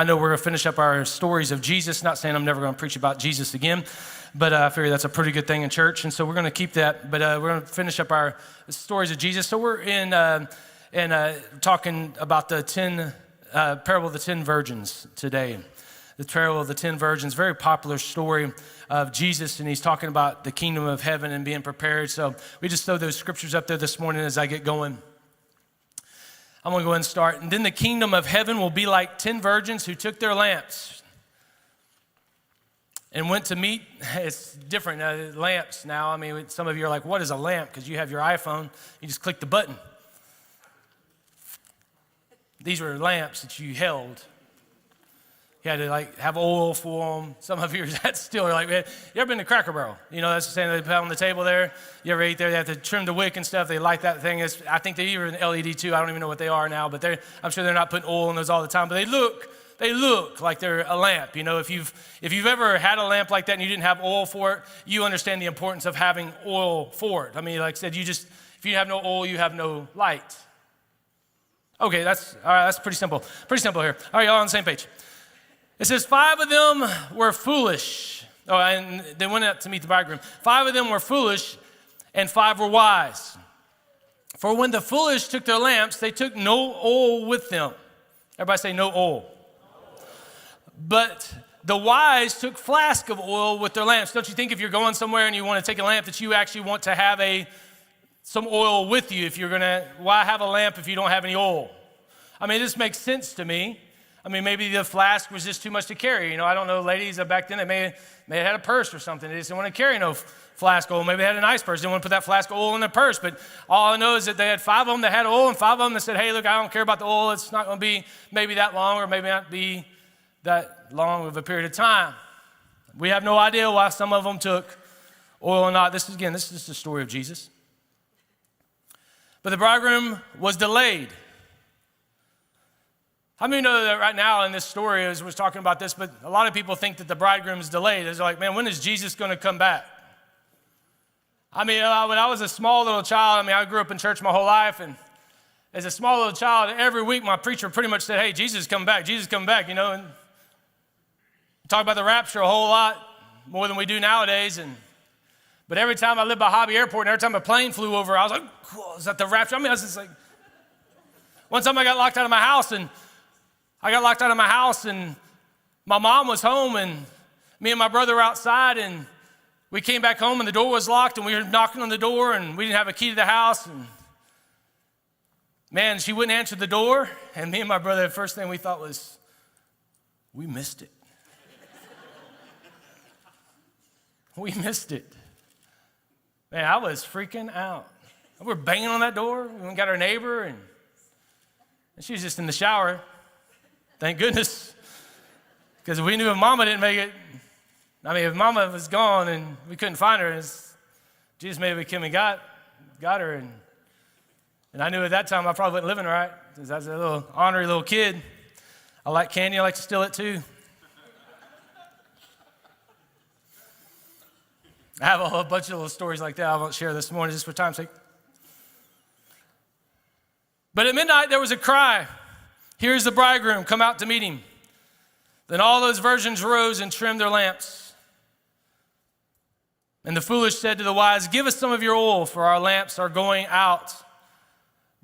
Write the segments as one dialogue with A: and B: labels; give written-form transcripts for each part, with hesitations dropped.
A: I know we're going to finish up our stories of Jesus. Not saying I'm never going to preach about Jesus again, but I figure that's a pretty good thing in church, and so we're going to keep that. But we're going to finish up our stories of Jesus. So we're in talking about the parable of the 10 virgins today. The parable of the 10 virgins, very popular story of Jesus, and he's talking about the kingdom of heaven and being prepared. So we just throw those scriptures up there this morning as I get going. I'm going to go ahead and start. And then the kingdom of heaven will be like 10 virgins who took their lamps and went to meet. It's different, lamps now. I mean, some of you are like, what is a lamp? Because you have your iPhone. You just click the button. These were lamps that you held. You had to have oil for them. Some of you that still are like, man, you ever been to Cracker Barrel? You know, that's the same they put on the table there. You ever eat there? They have to trim the wick and stuff. They light that thing. I think they even LED too. I don't even know what they are now, but I'm sure they're not putting oil in those all the time. But they look like they're a lamp. You know, if you've ever had a lamp like that and you didn't have oil for it, you understand the importance of having oil for it. I mean, like I said, if you have no oil, you have no light. Okay, all right, that's pretty simple. Pretty simple here. All right, y'all on the same page. It says 5 of them were foolish. Oh, and they went out to meet the bridegroom. 5 of them were foolish and 5 were wise. For when the foolish took their lamps, they took no oil with them. Everybody say no oil. But the wise took flask of oil with their lamps. Don't you think if you're going somewhere and you want to take a lamp that you actually want to have some oil with you? Why have a lamp if you don't have any oil? I mean, this makes sense to me. I mean, maybe the flask was just too much to carry. You know, I don't know, ladies, back then they may have had a purse or something. They just didn't want to carry no flask of oil. Maybe they had a nice purse. They didn't want to put that flask of oil in their purse. But all I know is that they had 5 of them that had oil and 5 of them that said, hey, look, I don't care about the oil. It's not going to be maybe that long or maybe not be that long of a period of time. We have no idea why some of them took oil or not. This is just the story of Jesus. But the bridegroom was delayed. How many know that right now in this story, as we're talking about this, but a lot of people think that the bridegroom is delayed. It's like, man, when is Jesus going to come back? I mean, when I was a small little child, I grew up in church my whole life, and as a small little child, every week my preacher pretty much said, hey, Jesus is coming back, Jesus is coming back, you know. And we talk about the rapture a whole lot, more than we do nowadays, but every time I lived by Hobby Airport and every time a plane flew over, I was like, cool, is that the rapture? I was just like, one time I got locked out of my house, and my mom was home, and me and my brother were outside, and we came back home, and the door was locked, and we were knocking on the door, and we didn't have a key to the house, and man, she wouldn't answer the door, and me and my brother, the first thing we thought was, we missed it. We missed it. Man, I was freaking out. We were banging on that door. We got our neighbor, and she was just in the shower. Thank goodness. Because we knew if Mama didn't make it, if Mama was gone and we couldn't find her, Jesus maybe came and got her. And I knew at that time I probably wasn't living right, because I was a little ornery little kid. I like candy. I like to steal it too. I have a whole bunch of little stories like that I won't share this morning just for time's sake. But at midnight there was a cry. Here's the bridegroom, come out to meet him. Then all those virgins rose and trimmed their lamps. And the foolish said to the wise, give us some of your oil, for our lamps are going out.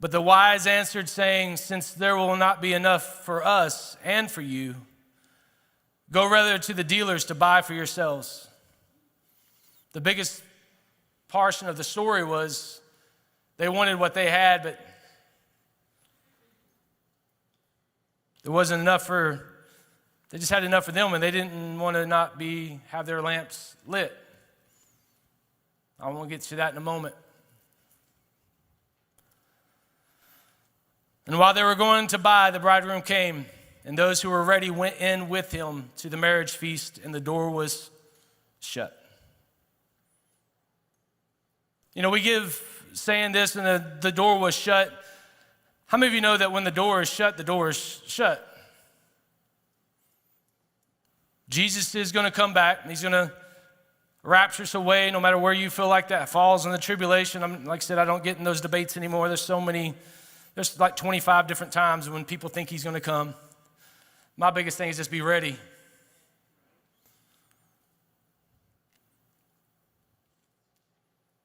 A: But the wise answered, saying, since there will not be enough for us and for you, go rather to the dealers to buy for yourselves. The biggest portion of the story was they wanted what they had, but there wasn't enough they just had enough for them, and they didn't want to have their lamps lit. I want to get to that in a moment. And while they were going to buy, the bridegroom came, and those who were ready went in with him to the marriage feast, and the door was shut. You know, we give saying this, and the door was shut. How many of you know that when the door is shut, the door is shut? Jesus is going to come back, and he's going to rapture us away, no matter where you feel like that falls in the tribulation. Like I said, I don't get in those debates anymore. There's like 25 different times when people think he's going to come. My biggest thing is just be ready.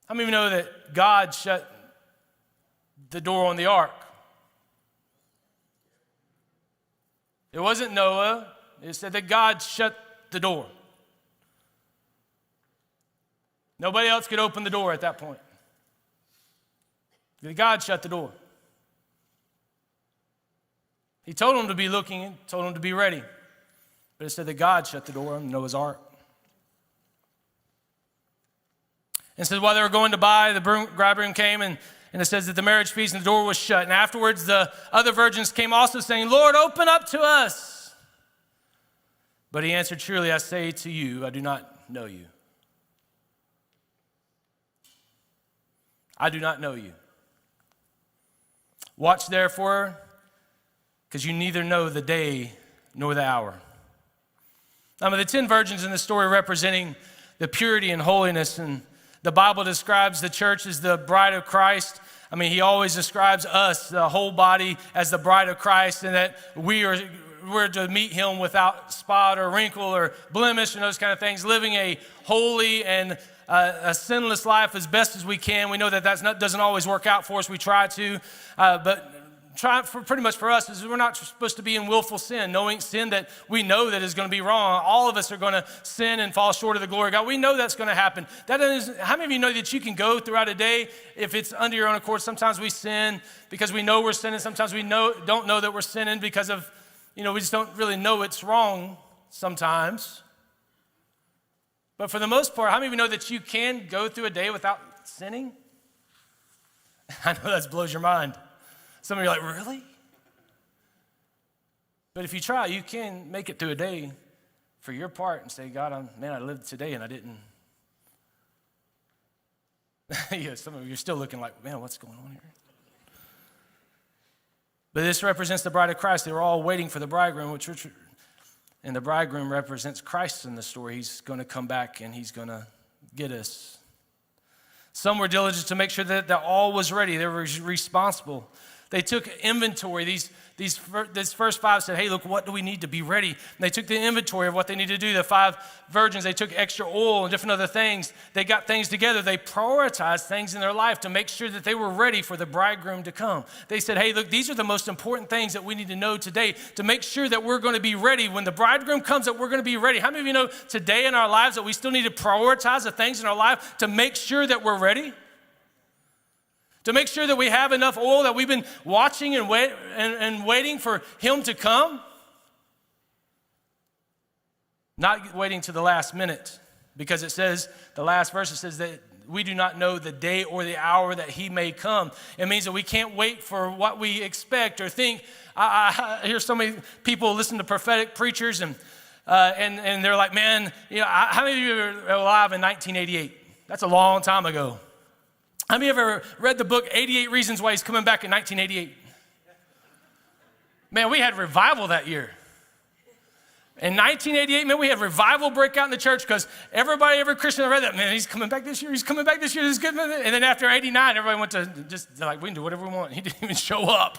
A: How many of you know that God shut the door on the ark? It wasn't Noah. It said that God shut the door. Nobody else could open the door at that point. God shut the door. He told them to be looking, told them to be ready. But it said that God shut the door on Noah's ark. And so while they were going to buy, the bridegroom came, and it says that the marriage feast and the door was shut. And afterwards, the other virgins came also saying, Lord, open up to us. But he answered, truly, I say to you, I do not know you. I do not know you. Watch therefore, because you neither know the day nor the hour. Now, the 10 virgins in the story representing the purity and holiness, and the Bible describes the church as the bride of Christ. He always describes us, the whole body, as the bride of Christ, and that we're to meet him without spot or wrinkle or blemish and those kind of things, living a holy and a sinless life as best as we can. We know that doesn't always work out for us. We try to, but pretty much for us is we're not supposed to be in willful sin, knowing sin that we know that is going to be wrong. All of us are going to sin and fall short of the glory of God. We know that's going to happen. How many of you know that you can go throughout a day if it's under your own accord? Sometimes we sin because we know we're sinning. Sometimes we don't know that we're sinning because of, we just don't really know it's wrong sometimes. But for the most part, how many of you know that you can go through a day without sinning? I know that blows your mind. Some of you are like, really? But if you try, you can make it through a day for your part and say, God, I lived today and I didn't. Yeah, some of you are still looking like, man, what's going on here? But this represents the bride of Christ. They were all waiting for the bridegroom, and the bridegroom represents Christ in the story. He's going to come back and he's going to get us. Some were diligent to make sure that all was ready. They were responsible. They took inventory. These first 5 said, hey, look, what do we need to be ready? And they took the inventory of what they needed to do. The 5 virgins, they took extra oil and different other things. They got things together. They prioritized things in their life to make sure that they were ready for the bridegroom to come. They said, hey, look, these are the most important things that we need to know today to make sure that we're going to be ready. When the bridegroom comes, that we're going to be ready. How many of you know today in our lives that we still need to prioritize the things in our life to make sure that we're ready? To make sure that we have enough oil, that we've been watching and waiting for him to come. Not waiting to the last minute, because it says, the last verse, it says that we do not know the day or the hour that he may come. It means that we can't wait for what we expect or think. I hear so many people listen to prophetic preachers and they're like, man, how many of you are alive in 1988? That's a long time ago. How many of you ever read the book 88 Reasons Why He's Coming Back in 1988? Man, we had revival that year. In 1988, man, we had revival break out in the church because every Christian that read that, man, he's coming back this year, he's coming back this year, this is good. And then after 89, everybody went to they're like, we can do whatever we want. He didn't even show up.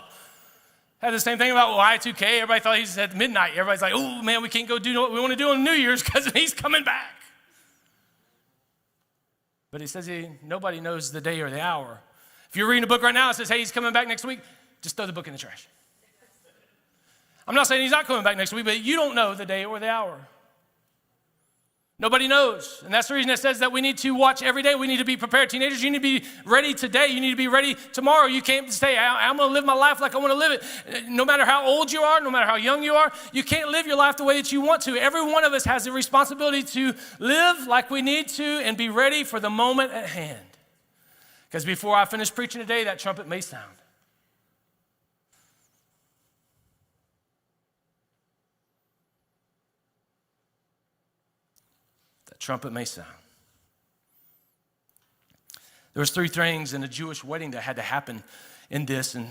A: Had the same thing about Y2K. Everybody thought he was at midnight. Everybody's like, oh, man, we can't go do what we want to do on New Year's because he's coming back. But he says nobody knows the day or the hour. If you're reading a book right now, it says, hey, he's coming back next week, just throw the book in the trash. I'm not saying he's not coming back next week, but you don't know the day or the hour. Nobody knows. And that's the reason it says that we need to watch every day. We need to be prepared. Teenagers, you need to be ready today. You need to be ready tomorrow. You can't say, I'm going to live my life like I want to live it. No matter how old you are, no matter how young you are, you can't live your life the way that you want to. Every one of us has the responsibility to live like we need to and be ready for the moment at hand. Because before I finish preaching today, that trumpet may sound. Trumpet may sound. There was 3 things in a Jewish wedding that had to happen in this, and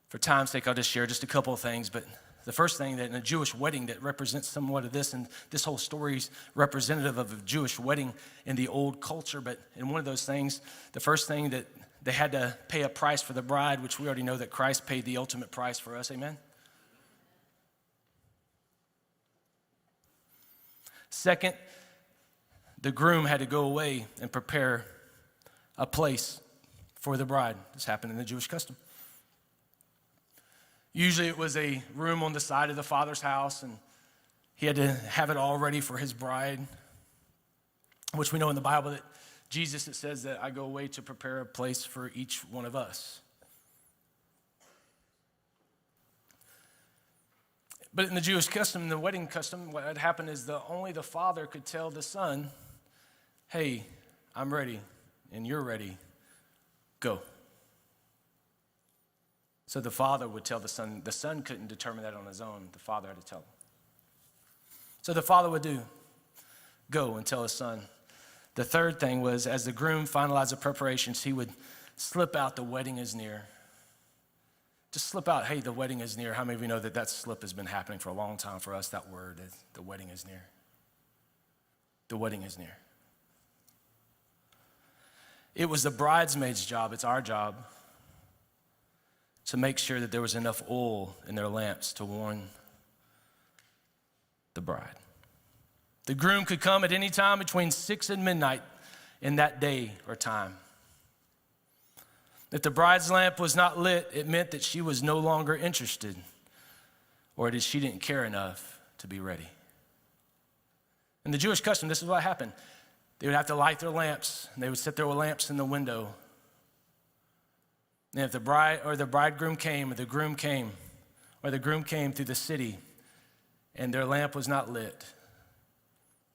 A: for time's sake, I'll just share just a couple of things. But the first thing that in a Jewish wedding that represents somewhat of this, and this whole story is representative of a Jewish wedding in the old culture, but in one of those things, the first thing that they had to pay a price for the bride, which we already know that Christ paid the ultimate price for us, amen? Second, the groom had to go away and prepare a place for the bride. This happened in the Jewish custom. Usually it was a room on the side of the father's house, and he had to have it all ready for his bride, which we know in the Bible that Jesus, it says that I go away to prepare a place for each one of us. But in the Jewish custom, the wedding custom, what had happened is only the father could tell the son, hey, I'm ready and you're ready, go. So the father would tell the son couldn't determine that on his own, the father had to tell him. So the father would go and tell his son. The third thing was, as the groom finalized the preparations, he would slip out, the wedding is near. Just slip out, hey, the wedding is near. How many of you know that slip has been happening for a long time for us, that word, the wedding is near. The wedding is near. It was the bridesmaid's job, it's our job, to make sure that there was enough oil in their lamps to warm the bride. The groom could come at any time between 6 and midnight in that day or time. If the bride's lamp was not lit, it meant that she was no longer interested, or that she didn't care enough to be ready. In the Jewish custom, this is what happened. They would have to light their lamps, and they would sit there with lamps in the window. And if the bride or the bridegroom came, or the groom came, or the groom came through the city, and their lamp was not lit,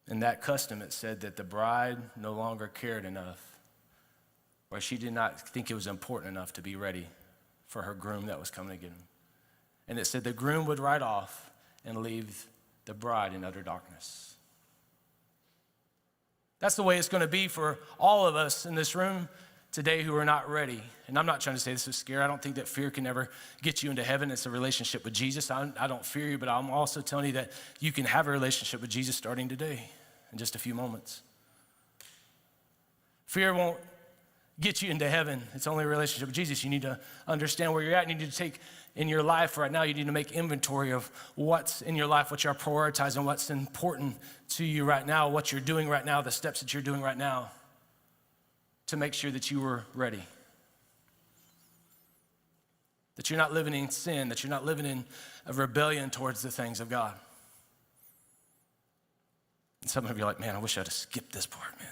A: in that custom it said that the bride no longer cared enough, or she did not think it was important enough to be ready for her groom that was coming to get him. And it said the groom would ride off and leave the bride in utter darkness. That's the way it's going to be for all of us in this room today who are not ready. And I'm not trying to say this is scary. I don't think that fear can ever get you into heaven. It's a relationship with Jesus. I don't fear you, but I'm also telling you that you can have a relationship with Jesus starting today in just a few moments. Fear won't get you into heaven. It's only a relationship with Jesus. You need to understand where you're at. You need to take in your life right now, you need to make inventory of what's in your life, what you're prioritizing, what's important to you right now, what you're doing right now, the steps that you're doing right now to make sure that you were ready. That you're not living in sin, that you're not living in a rebellion towards the things of God. And some of you are like, man, I wish I'd have skipped this part, man.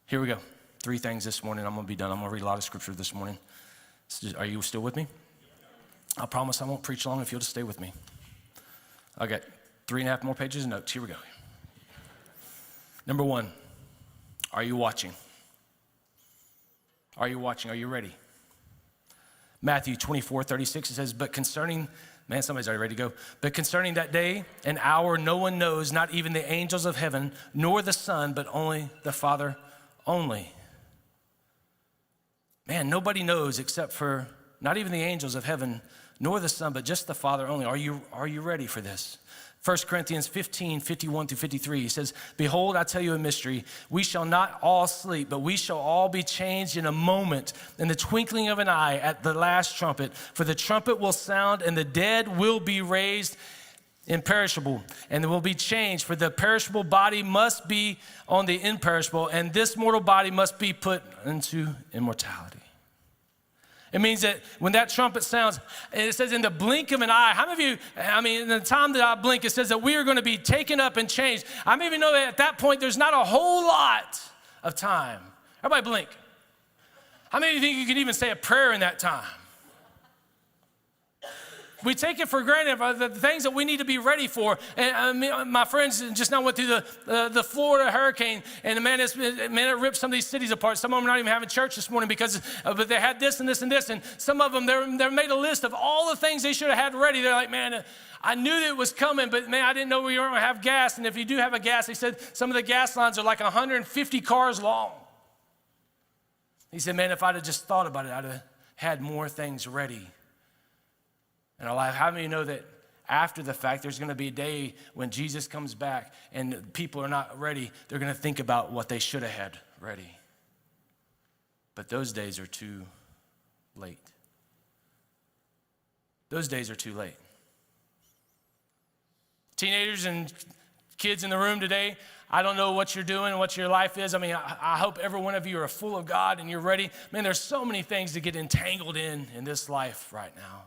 A: Here we go. 3 things this morning. I'm going to be done. I'm going to read a lot of scripture this morning. Are you still with me? I promise I won't preach long if you'll just stay with me. I got 3.5 more pages of notes. Here we go. Number 1, are you watching? Are you watching? Are you ready? Matthew 24:36, it says, but concerning, man, somebody's already ready to go. But concerning that day and hour, no one knows, not even the angels of heaven, nor the Son, but only the Father only. Man, nobody knows except for not even the angels of heaven, nor the Son, but just the Father only. Are you ready for this? 1 Corinthians 15:51-53, he says, behold, I tell you a mystery. We shall not all sleep, but we shall all be changed in a moment, in the twinkling of an eye, at the last trumpet. For the trumpet will sound, and the dead will be raised imperishable, and they will be changed. For the perishable body must be on the imperishable, and this mortal body must be put into immortality. It means that when that trumpet sounds, it says in the blink of an eye. How many of you, in the time that I blink, it says that we are going to be taken up and changed. How many of you know that at that point, there's not a whole lot of time? Everybody blink. How many of you think you can even say a prayer in that time? We take it for granted, the things that we need to be ready for. And my friends just now went through the Florida hurricane, and it ripped some of these cities apart. Some of them are not even having church this morning because but they had this and this and this. And some of them, they made a list of all the things they should have had ready. They're like, man, I knew that it was coming, but man, I didn't know we weren't going to have gas. And if you do have a gas, they said some of the gas lines are like 150 cars long. He said, man, if I'd have just thought about it, I'd have had more things ready in our life. How many know that after the fact, there's going to be a day when Jesus comes back and people are not ready? They're going to think about what they should have had ready. But those days are too late. Those days are too late. Teenagers and kids in the room today, I don't know what you're doing and what your life is. I mean, I hope every one of you are full of God and you're ready. Man, there's so many things to get entangled in this life right now.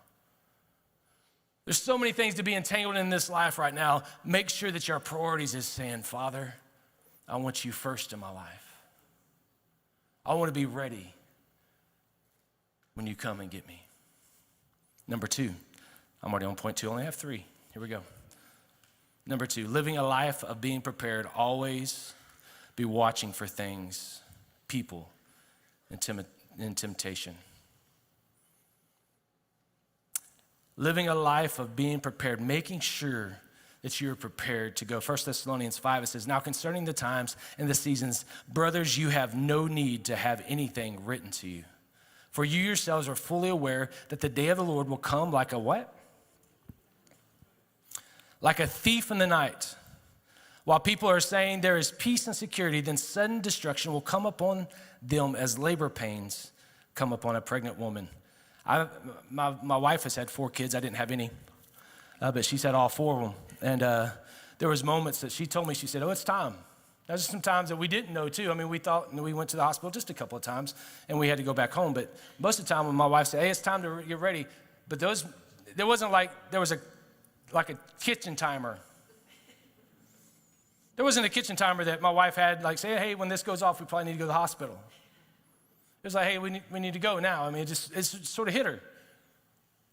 A: There's so many things to be entangled in this life right now. Make sure that your priorities is saying, Father, I want you first in my life. I want to be ready when you come and get me. Number 2, I'm already on point 2, I only have 3. Here we go. Number 2, living a life of being prepared, always be watching for things, people, and temptation. Living a life of being prepared, making sure that you're prepared to go. 1 Thessalonians 5, it says, now concerning the times and the seasons, brothers, you have no need to have anything written to you. For you yourselves are fully aware that the day of the Lord will come like a what? Like a thief in the night. While people are saying there is peace and security, then sudden destruction will come upon them as labor pains come upon a pregnant woman. My wife has had 4 kids. I didn't have any, but she's had all 4 of them. And there was moments that she told me, she said, oh, it's time. There's some times that we didn't know too. I mean, we thought, we went to the hospital just a couple of times and we had to go back home. But most of the time when my wife said, hey, it's time to get ready. But there wasn't like, there was like a kitchen timer. There wasn't a kitchen timer that my wife had like say, hey, when this goes off, we probably need to go to the hospital. It was like, hey, we need to go now. I mean, it sort of hit her.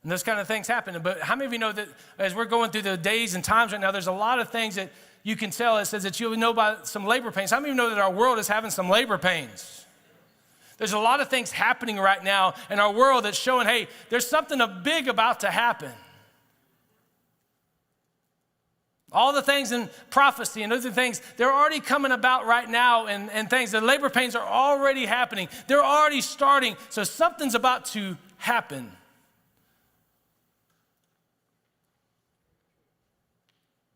A: And those kind of things happen. But how many of you know that as we're going through the days and times right now, there's a lot of things that you can tell. It says that you'll know about some labor pains. How many of you know that our world is having some labor pains? There's a lot of things happening right now in our world that's showing, hey, there's something big about to happen. All the things in prophecy and other things, they're already coming about right now and things. The labor pains are already happening. They're already starting. So something's about to happen.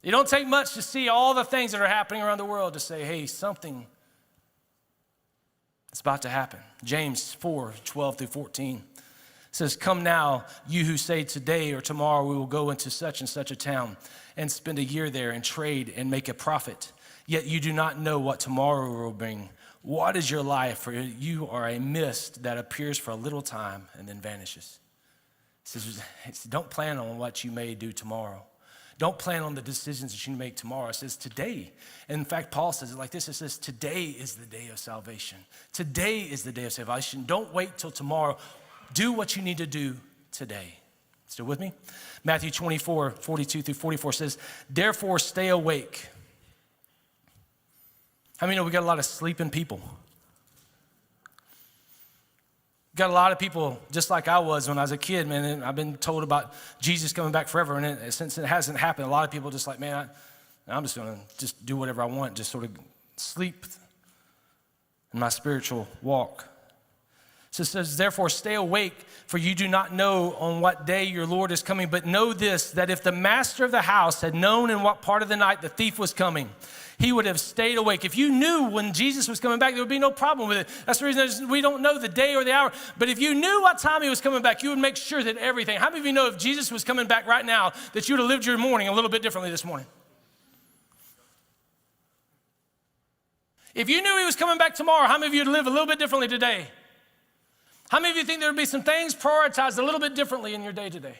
A: It don't take much to see all the things that are happening around the world to say, hey, something is about to happen. James 4:12-14 says, come now, you who say today or tomorrow we will go into such and such a town and spend a year there and trade and make a profit. Yet you do not know what tomorrow will bring. What is your life? For you are a mist that appears for a little time and then vanishes. It says, don't plan on what you may do tomorrow. Don't plan on the decisions that you make tomorrow. It says today. And in fact, Paul says it like this. It says today is the day of salvation. Today is the day of salvation. Don't wait till tomorrow. Do what you need to do today. Still with me? Matthew 24:42-44 says, therefore stay awake. How many know we got a lot of sleeping people? Got a lot of people just like I was when I was a kid, man, and I've been told about Jesus coming back forever, and since it hasn't happened, a lot of people just like, man, I'm just going to just do whatever I want, just sort of sleep in my spiritual walk. So it says, therefore stay awake, for you do not know on what day your Lord is coming, but know this, that if the master of the house had known in what part of the night the thief was coming, he would have stayed awake. If you knew when Jesus was coming back, there would be no problem with it. That's the reason we don't know the day or the hour. But if you knew what time he was coming back, you would make sure that everything. How many of you know if Jesus was coming back right now, that you would have lived your morning a little bit differently this morning? If you knew he was coming back tomorrow, how many of you would live a little bit differently today? How many of you think there would be some things prioritized a little bit differently in your day today?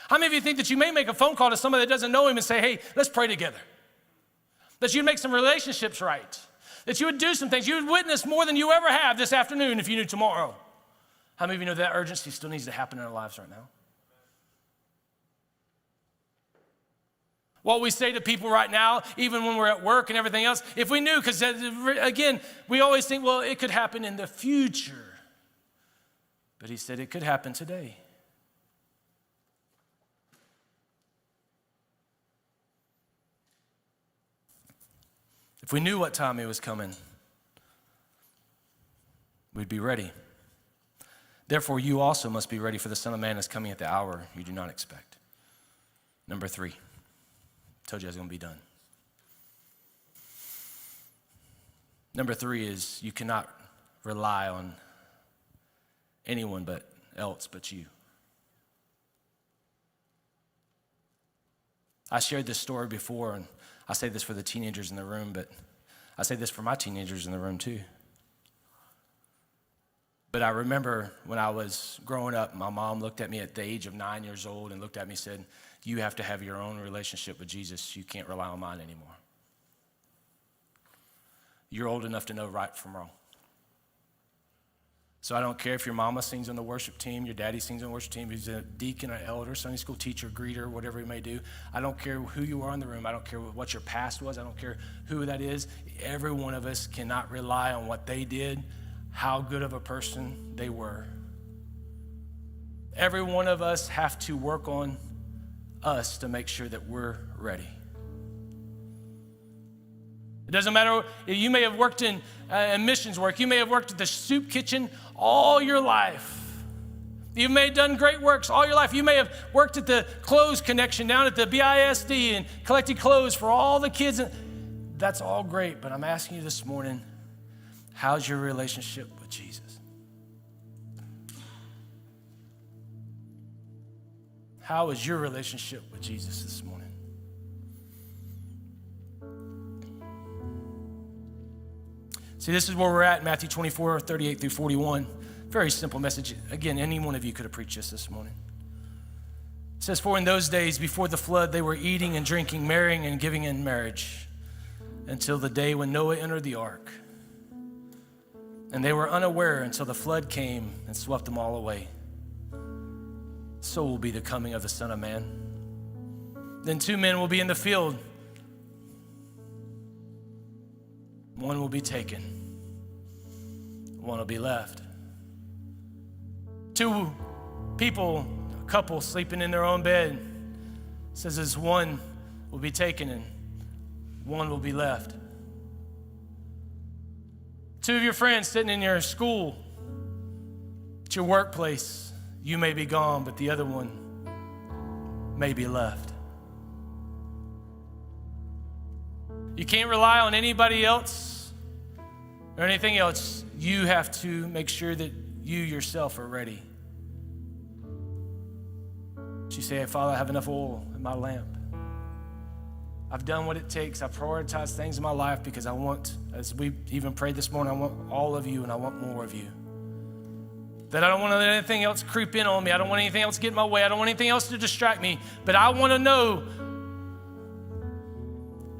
A: How many of you think that you may make a phone call to somebody that doesn't know him and say, hey, let's pray together? That you'd make some relationships right. That you would do some things. You would witness more than you ever have this afternoon if you knew tomorrow. How many of you know that urgency still needs to happen in our lives right now? What we say to people right now, even when we're at work and everything else, if we knew, because again, we always think, well, it could happen in the future. But he said it could happen today. If we knew what time he was coming, we'd be ready. Therefore, you also must be ready, for the Son of Man is coming at the hour you do not expect. Number 3. Told you I was going to be done. Number 3 is you cannot rely on anyone else but you. I shared this story before, and I say this for the teenagers in the room, but I say this for my teenagers in the room too. But I remember when I was growing up, my mom looked at me at the age of 9 years old and looked at me and said, you have to have your own relationship with Jesus. You can't rely on mine anymore. You're old enough to know right from wrong. So I don't care if your mama sings on the worship team, your daddy sings on the worship team, he's a deacon, an elder, Sunday school teacher, greeter, whatever he may do. I don't care who you are in the room. I don't care what your past was. I don't care who that is. Every one of us cannot rely on what they did, how good of a person they were. Every one of us have to work on us to make sure that we're ready. It doesn't matter, you may have worked in missions work, you may have worked at the soup kitchen all your life. You may have done great works all your life. You may have worked at the clothes connection down at the BISD and collected clothes for all the kids. That's all great, but I'm asking you this morning, how's your relationship with Jesus? How is your relationship with Jesus this morning? See, this is where we're at in Matthew 24, 38 through 41. Very simple message. Again, any one of you could have preached this morning. It says, for in those days before the flood, they were eating and drinking, marrying and giving in marriage until the day when Noah entered the ark. And they were unaware until the flood came and swept them all away. So will be the coming of the Son of Man. Then 2 men will be in the field. One will be taken. One will be left. 2 people, a couple sleeping in their own bed. It says this one will be taken and one will be left. 2 of your friends sitting in your school, at your workplace, you may be gone, but the other one may be left. You can't rely on anybody else or anything else. You have to make sure that you yourself are ready. You say, hey, Father, I have enough oil in my lamp. I've done what it takes. I've prioritized things in my life because I want, as we even prayed this morning, I want all of you and I want more of you. That I don't want to let anything else creep in on me. I don't want anything else to get in my way. I don't want anything else to distract me. But I want to know.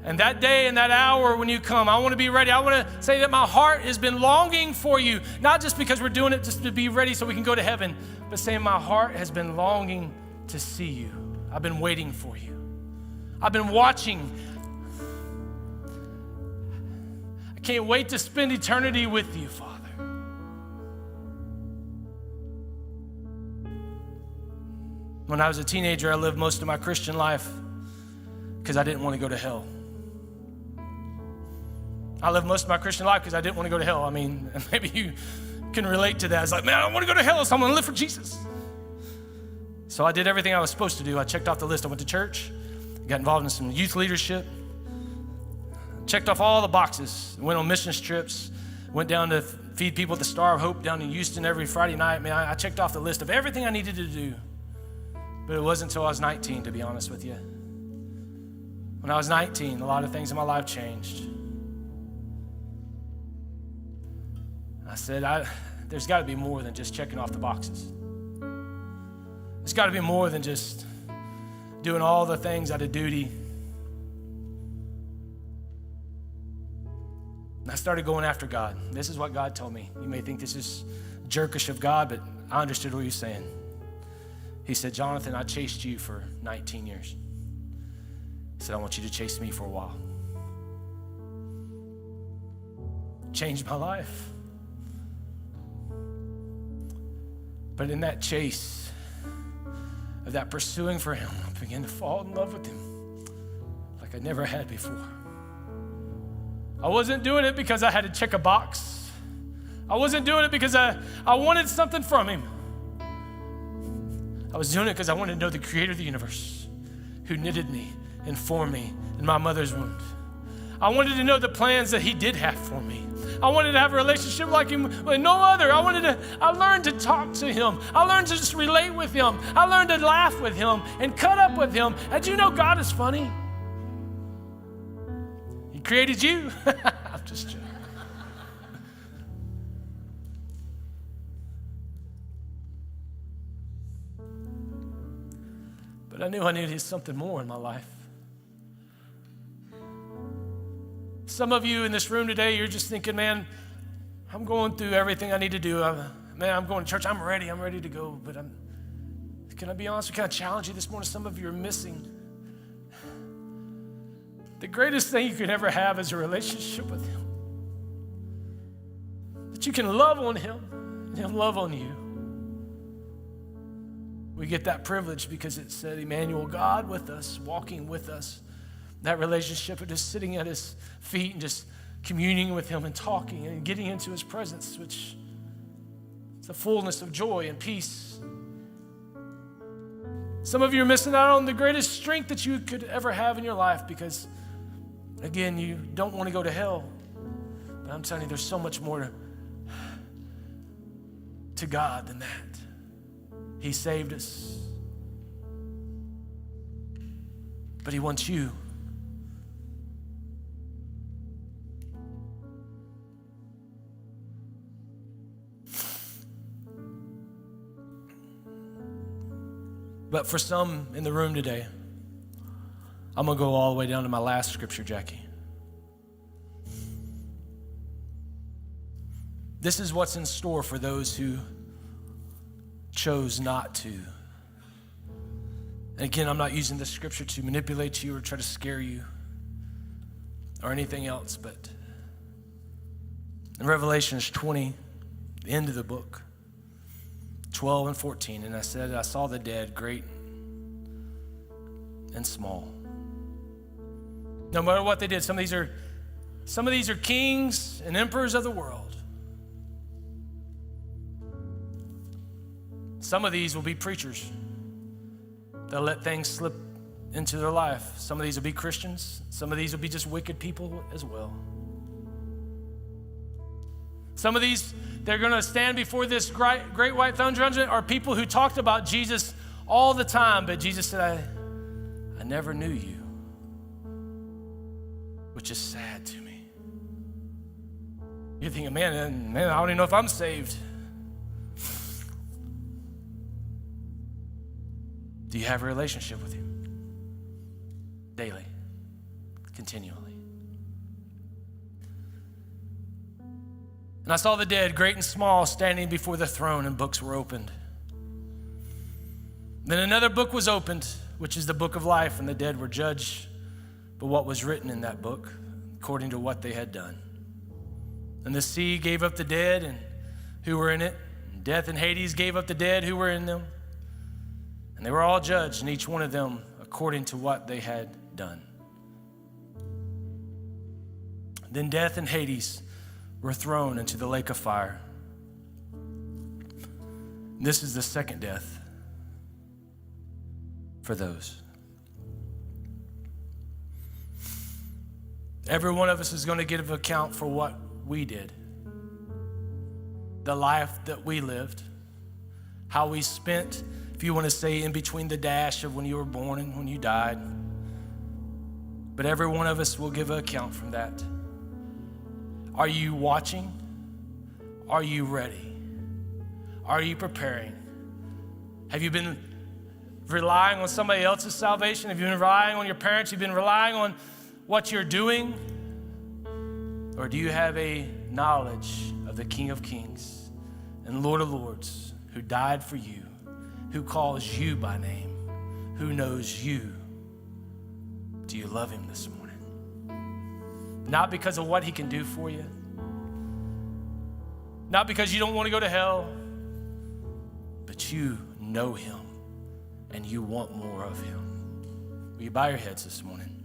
A: And that day and that hour when you come, I want to be ready. I want to say that my heart has been longing for you. Not just because we're doing it just to be ready so we can go to heaven, but saying my heart has been longing to see you. I've been waiting for you. I've been watching. I can't wait to spend eternity with you, Father. When I was a teenager, I lived most of my Christian life because I didn't want to go to hell. I lived most of my Christian life because I didn't want to go to hell. I mean, maybe you can relate to that. It's like, man, I don't want to go to hell, so I'm going to live for Jesus. So I did everything I was supposed to do. I checked off the list. I went to church, got involved in some youth leadership, checked off all the boxes, went on mission trips, went down to feed people at the Star of Hope down in Houston every Friday night. Man, I checked off the list of everything I needed to do. But it wasn't until I was 19, to be honest with you. When I was 19, a lot of things in my life changed. I said, there's got to be more than just checking off the boxes. There's got to be more than just doing all the things out of duty. And I started going after God. This is what God told me. You may think this is jerkish of God, but I understood what he was saying. He said, Jonathan, I chased you for 19 years. He said, I want you to chase me for a while. Changed my life. But in that chase of that pursuing for him, I began to fall in love with him like I never had before. I wasn't doing it because I had to check a box. I wasn't doing it because I wanted something from him. I was doing it because I wanted to know the creator of the universe who knitted me and formed me in my mother's womb. I wanted to know the plans that he did have for me. I wanted to have a relationship like him with no other. I learned to talk to him. I learned to just relate with him. I learned to laugh with him and cut up with him. And you know God is funny? He created you. I'm just joking. But I knew I needed something more in my life. Some of you in this room today, you're just thinking, man, I'm going through everything I need to do. I'm going to church. I'm ready to go. But can I be honest? Can I challenge you this morning? Some of you are missing. The greatest thing you could ever have is a relationship with him. That you can love on him and he'll love on you. We get that privilege because it said, Emmanuel, God with us, walking with us. That relationship of just sitting at his feet and just communing with him and talking and getting into his presence, which is the fullness of joy and peace. Some of you are missing out on the greatest strength that you could ever have in your life because, again, you don't want to go to hell. But I'm telling you, there's so much more to God than that. He saved us. But he wants you. But for some in the room today, I'm going to go all the way down to my last scripture, Jackie. This is what's in store for those who chose not to. And again, I'm not using this scripture to manipulate you or try to scare you or anything else, but in Revelation 20, the end of the book, 12 and 14, and I said, I saw the dead, great and small. No matter what they did, some of these are kings and emperors of the world. Some of these will be preachers. They'll let things slip into their life. Some of these will be Christians. Some of these will be just wicked people as well. Some of these, they're going to stand before this great white throne judgment, are people who talked about Jesus all the time, but Jesus said, I never knew you, which is sad to me. You're thinking, man, I don't even know if I'm saved. Do you have a relationship with him? Daily, continually. And I saw the dead, great and small, standing before the throne, and books were opened. Then another book was opened, which is the book of life, and the dead were judged by what was written in that book, according to what they had done. And the sea gave up the dead and who were in it. And death and Hades gave up the dead who were in them. And they were all judged, and each one of them according to what they had done. Then death and Hades were thrown into the lake of fire. This is the second death for those. Every one of us is going to give account for what we did, the life that we lived, how we spent, if you want to say, in between the dash of when you were born and when you died. But every one of us will give an account from that. Are you watching? Are you ready? Are you preparing? Have you been relying on somebody else's salvation? Have you been relying on your parents? Have you been relying on what you're doing? Or do you have a knowledge of the King of Kings and Lord of Lords who died for you, who calls you by name, who knows you? Do you love him this morning? Not because of what he can do for you, not because you don't want to go to hell, but you know him and you want more of him. Will you bow your heads this morning?